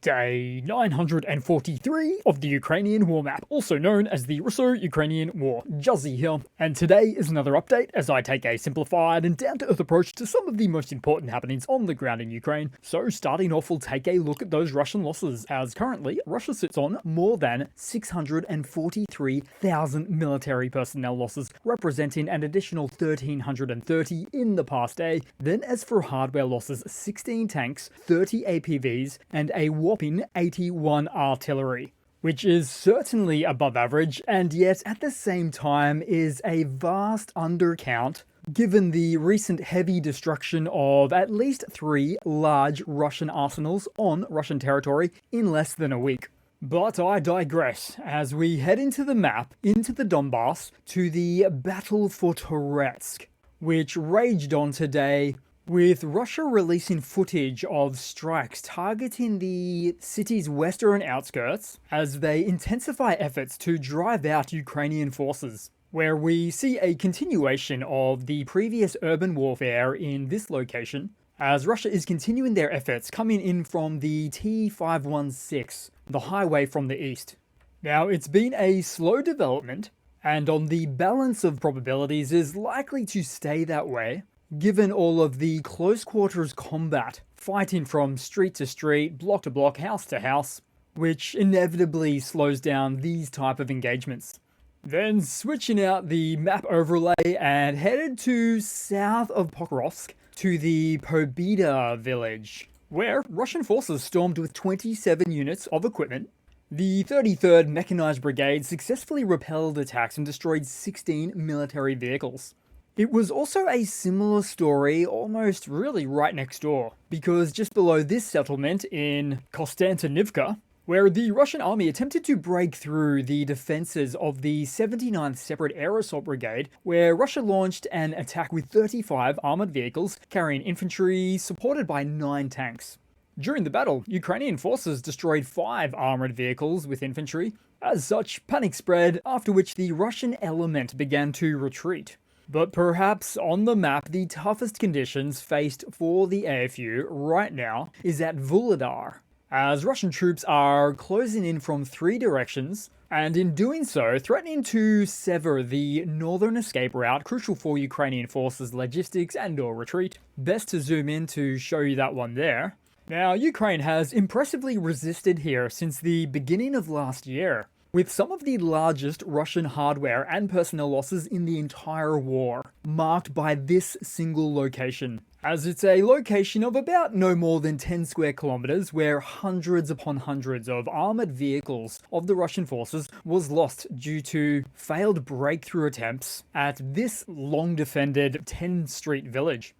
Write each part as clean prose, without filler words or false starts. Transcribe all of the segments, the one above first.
Day 943 of the Ukrainian War Map, also known as the Russo-Ukrainian War. Juzzie here, and today is another update as I take a simplified and down-to-earth approach to some of the most important happenings on the ground in Ukraine. So starting off, we'll take a look at those Russian losses, as currently Russia sits on more than 643,000 military personnel losses, representing an additional 1,330 in the past day. Then as for hardware losses, 16 tanks, 30 APVs, and a whopping 81 artillery, which is certainly above average, and yet at the same time is a vast undercount given the recent heavy destruction of at least 3 large Russian arsenals on Russian territory in less than a week. But I digress, as we head into the map, into the Donbas, to the battle for Toretsk, which raged on today, with Russia releasing footage of strikes targeting the city's western outskirts as they intensify efforts to drive out Ukrainian forces, where we see a continuation of the previous urban warfare in this location, as Russia is continuing their efforts coming in from the T516, the highway from the east. Now, it's been a slow development, and on the balance of probabilities is likely to stay that way, given all of the close quarters combat, fighting from street to street, block to block, house to house, which inevitably slows down these type of engagements. Then switching out the map overlay and headed to south of Pokrovsk to the Pobeda village, where Russian forces stormed with 27 units of equipment. The 33rd Mechanized Brigade successfully repelled attacks and destroyed 16 military vehicles. It was also a similar story almost really right next door, because just below this settlement in Konstantinivka, where the Russian army attempted to break through the defenses of the 79th Separate Air Assault Brigade, where Russia launched an attack with 35 armored vehicles carrying infantry supported by 9 tanks. During the battle, Ukrainian forces destroyed 5 armored vehicles with infantry. As such, panic spread, after which the Russian element began to retreat. But perhaps on the map, the toughest conditions faced for the AFU right now is at Vuhledar, as Russian troops are closing in from 3 directions, and in doing so, threatening to sever the northern escape route crucial for Ukrainian forces' logistics and/or retreat. Best to zoom in to show you that one there. Now, Ukraine has impressively resisted here since the beginning of last year, with some of the largest Russian hardware and personnel losses in the entire war, marked by this single location, as it's a location of about no more than 10 square kilometers where hundreds upon hundreds of armored vehicles of the Russian forces was lost due to failed breakthrough attempts at this long-defended 10-street village.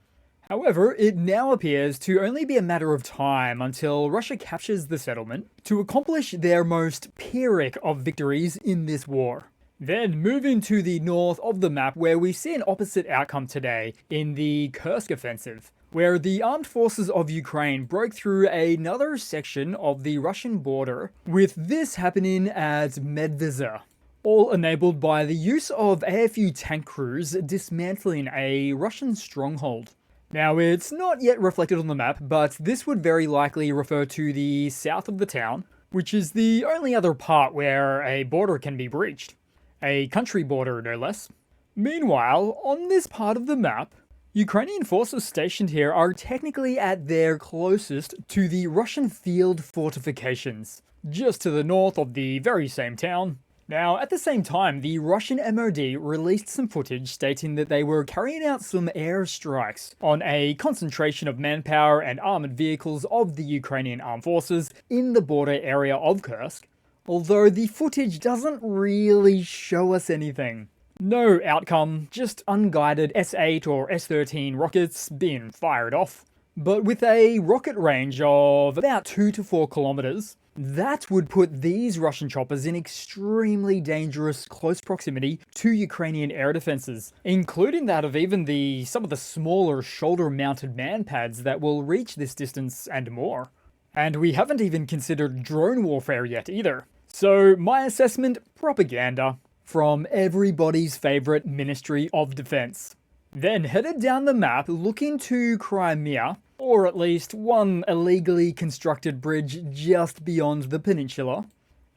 However, it now appears to only be a matter of time until Russia captures the settlement to accomplish their most Pyrrhic of victories in this war. Then moving to the north of the map, where we see an opposite outcome today in the Kursk offensive, where the armed forces of Ukraine broke through another section of the Russian border, with this happening at Medveza, all enabled by the use of AFU tank crews dismantling a Russian stronghold. Now, it's not yet reflected on the map, but this would very likely refer to the south of the town, which is the only other part where a border can be breached. A country border, no less. Meanwhile, on this part of the map, Ukrainian forces stationed here are technically at their closest to the Russian field fortifications, just to the north of the very same town. Now, at the same time, the Russian MOD released some footage stating that they were carrying out some airstrikes on a concentration of manpower and armored vehicles of the Ukrainian armed forces in the border area of Kursk, although the footage doesn't really show us anything. No outcome, just unguided S-8 or S-13 rockets being fired off. But with a rocket range of about 2 to 4 kilometers, that would put these Russian choppers in extremely dangerous close proximity to Ukrainian air defenses, including that of even some of the smaller shoulder-mounted man-pads that will reach this distance and more. And we haven't even considered drone warfare yet either. So my assessment, propaganda from everybody's favorite Ministry of Defense. Then headed down the map looking to Crimea, or at least one illegally constructed bridge just beyond the peninsula,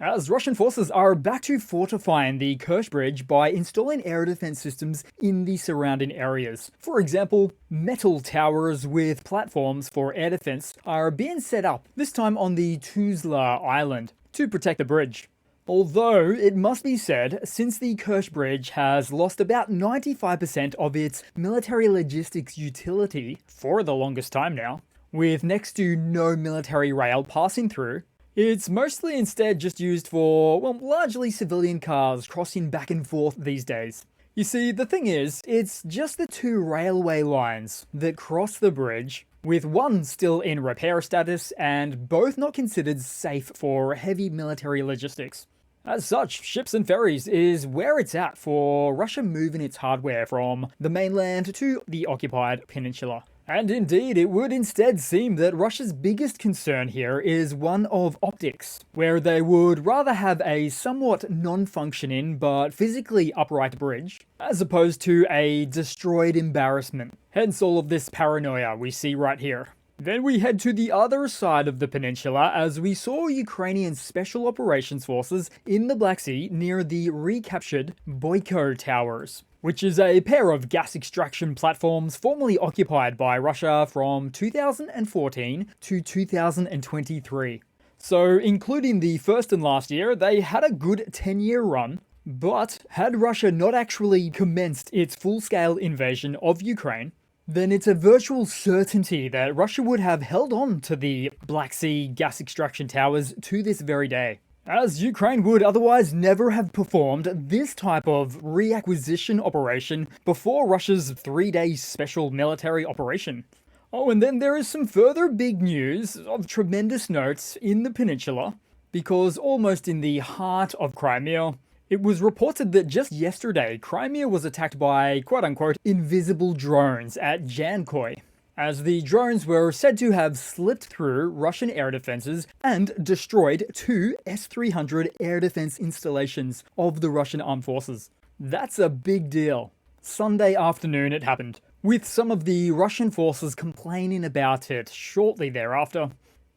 as Russian forces are back to fortifying the Kursk bridge by installing air defense systems in the surrounding areas. For example, metal towers with platforms for air defense are being set up, this time on the Tuzla island, to protect the bridge. Although, it must be said, since the Kursk bridge has lost about 95% of its military logistics utility for the longest time now, with next to no military rail passing through, it's mostly instead just used for, well, largely civilian cars crossing back and forth these days. You see, the thing is, it's just the two railway lines that cross the bridge, with one still in repair status and both not considered safe for heavy military logistics. As such, ships and ferries is where it's at for Russia moving its hardware from the mainland to the occupied peninsula. And indeed, it would instead seem that Russia's biggest concern here is one of optics, where they would rather have a somewhat non-functioning but physically upright bridge, as opposed to a destroyed embarrassment. Hence all of this paranoia we see right here. Then we head to the other side of the peninsula as we saw Ukrainian Special Operations Forces in the Black Sea near the recaptured Boyko Towers, which is a pair of gas extraction platforms formerly occupied by Russia from 2014 to 2023. So, including the first and last year, they had a good 10-year run, but had Russia not actually commenced its full-scale invasion of Ukraine, then it's a virtual certainty that Russia would have held on to the Black Sea gas extraction towers to this very day, as Ukraine would otherwise never have performed this type of reacquisition operation before Russia's 3-day special military operation. Oh, and then there is some further big news of tremendous note in the peninsula, because almost in the heart of Crimea, it was reported that just yesterday, Crimea was attacked by quote-unquote invisible drones at Jankoy, as the drones were said to have slipped through Russian air defenses and destroyed 2 S-300 air defense installations of the Russian armed forces. That's a big deal. Sunday afternoon it happened, with some of the Russian forces complaining about it shortly thereafter.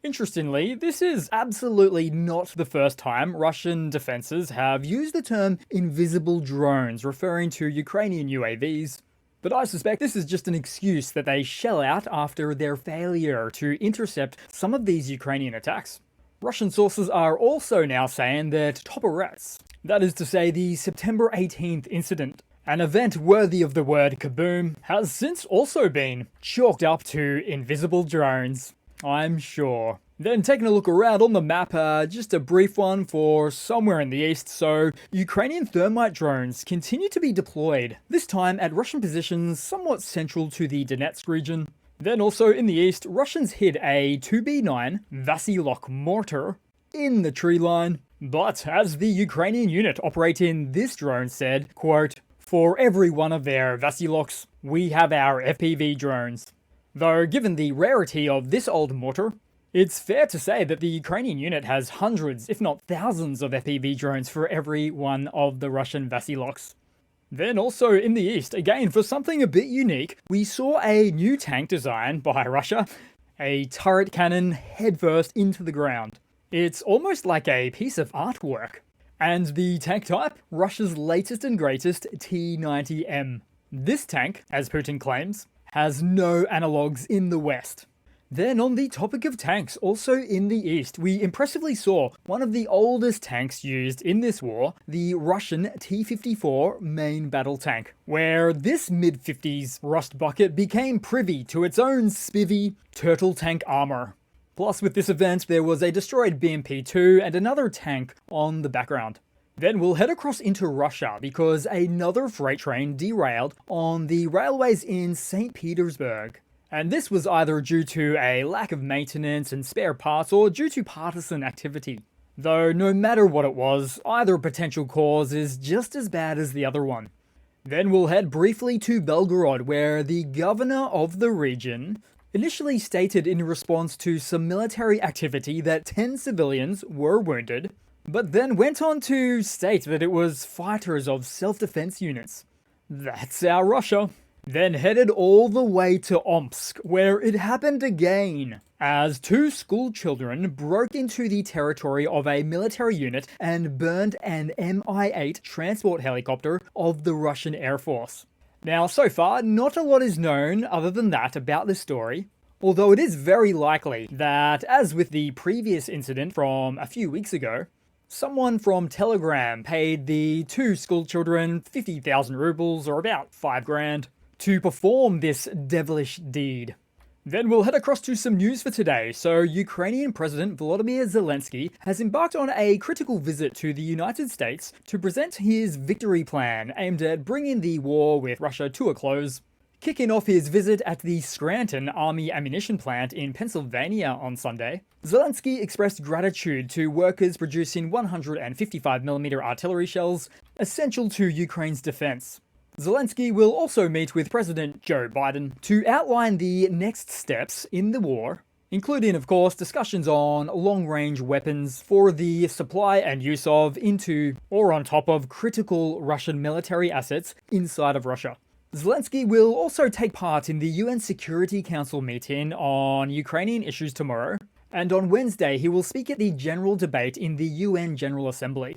Interestingly, this is absolutely not the first time Russian defenses have used the term invisible drones referring to Ukrainian UAVs. But I suspect this is just an excuse that they shell out after their failure to intercept some of these Ukrainian attacks. Russian sources are also now saying that Toretsk, that is to say the September 18th incident, an event worthy of the word kaboom, has since also been chalked up to invisible drones. I'm sure. Then taking a look around on the map, just a brief one for somewhere in the east, so Ukrainian thermite drones continue to be deployed, this time at Russian positions somewhat central to the Donetsk region. Then also in the east, Russians hid a 2B9 Vasilok mortar in the tree line, but as the Ukrainian unit operating this drone said, quote, "For every one of their Vasiloks, we have our FPV drones." Though given the rarity of this old mortar, it's fair to say that the Ukrainian unit has hundreds, if not thousands, of FPV drones for every one of the Russian Vasiloks. Then also in the east, again for something a bit unique, we saw a new tank design by Russia, a turret cannon headfirst into the ground. It's almost like a piece of artwork. And the tank type, Russia's latest and greatest T-90M. This tank, as Putin claims, has no analogues in the West. Then on the topic of tanks, also in the East, we impressively saw one of the oldest tanks used in this war, the Russian T-54 main battle tank, where this mid-50s rust bucket became privy to its own spivvy turtle tank armor. Plus with this event, there was a destroyed BMP-2 and another tank on the background. Then we'll head across into Russia because another freight train derailed on the railways in St. Petersburg. And this was either due to a lack of maintenance and spare parts or due to partisan activity. Though no matter what it was, either potential cause is just as bad as the other one. Then we'll head briefly to Belgorod, where the governor of the region initially stated in response to some military activity that 10 civilians were wounded, but then went on to state that it was fighters of self-defense units. That's our Russia. Then headed all the way to Omsk, where it happened again, as two school children broke into the territory of a military unit and burned an Mi-8 transport helicopter of the Russian Air Force. Now, so far, not a lot is known other than that about this story, although it is very likely that, as with the previous incident from a few weeks ago, someone from Telegram paid the two school children 50,000 rubles, or about 5 grand, to perform this devilish deed. Then we'll head across to some news for today. So, Ukrainian President Volodymyr Zelensky has embarked on a critical visit to the United States to present his victory plan aimed at bringing the war with Russia to a close. Kicking off his visit at the Scranton Army Ammunition Plant in Pennsylvania on Sunday, Zelensky expressed gratitude to workers producing 155mm artillery shells, essential to Ukraine's defense. Zelensky will also meet with President Joe Biden to outline the next steps in the war, including, of course, discussions on long-range weapons for the supply and use of, into, or on top of critical Russian military assets inside of Russia. Zelensky will also take part in the UN Security Council meeting on Ukrainian issues tomorrow, and on Wednesday he will speak at the general debate in the UN General Assembly.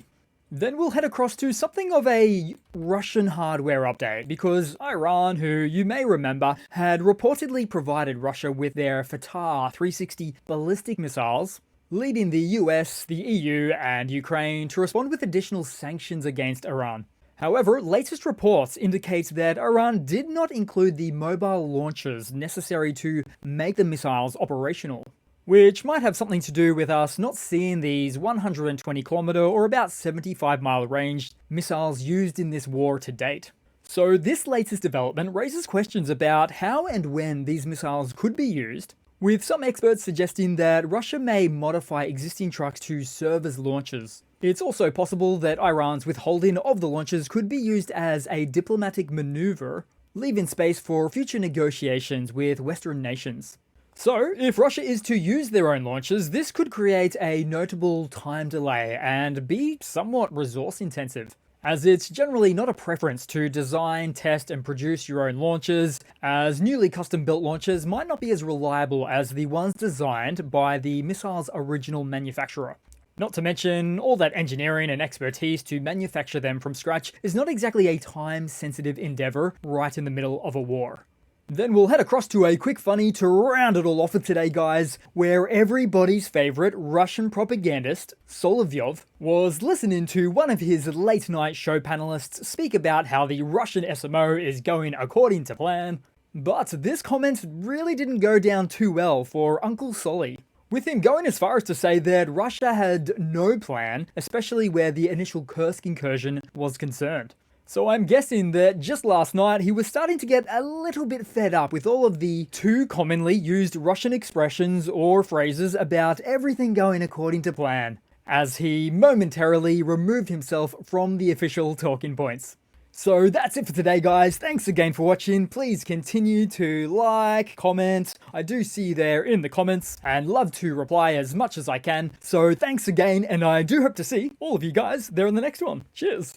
Then we'll head across to something of a Russian hardware update, because Iran, who you may remember, had reportedly provided Russia with their Fatah 360 ballistic missiles, leading the US, the EU, and Ukraine to respond with additional sanctions against Iran. However, latest reports indicate that Iran did not include the mobile launchers necessary to make the missiles operational, which might have something to do with us not seeing these 120km or about 75-mile range missiles used in this war to date. So this latest development raises questions about how and when these missiles could be used, with some experts suggesting that Russia may modify existing trucks to serve as launchers. It's also possible that Iran's withholding of the launchers could be used as a diplomatic maneuver, leaving space for future negotiations with Western nations. So, if Russia is to use their own launchers, this could create a notable time delay and be somewhat resource intensive, as it's generally not a preference to design, test, and produce your own launchers, as newly custom-built launchers might not be as reliable as the ones designed by the missile's original manufacturer. Not to mention, all that engineering and expertise to manufacture them from scratch is not exactly a time-sensitive endeavor right in the middle of a war. Then we'll head across to a quick funny to round it all off for today, guys, where everybody's favorite Russian propagandist, Solovyov, was listening to one of his late-night show panelists speak about how the Russian SMO is going according to plan. But this comment really didn't go down too well for Uncle Solly, with him going as far as to say that Russia had no plan, especially where the initial Kursk incursion was concerned. So I'm guessing that just last night he was starting to get a little bit fed up with all of the too commonly used Russian expressions or phrases about everything going according to plan, as he momentarily removed himself from the official talking points. So that's it for today, guys. Thanks again for watching. Please continue to like, comment. I do see you there in the comments and love to reply as much as I can. So thanks again, and I do hope to see all of you guys there in the next one. Cheers.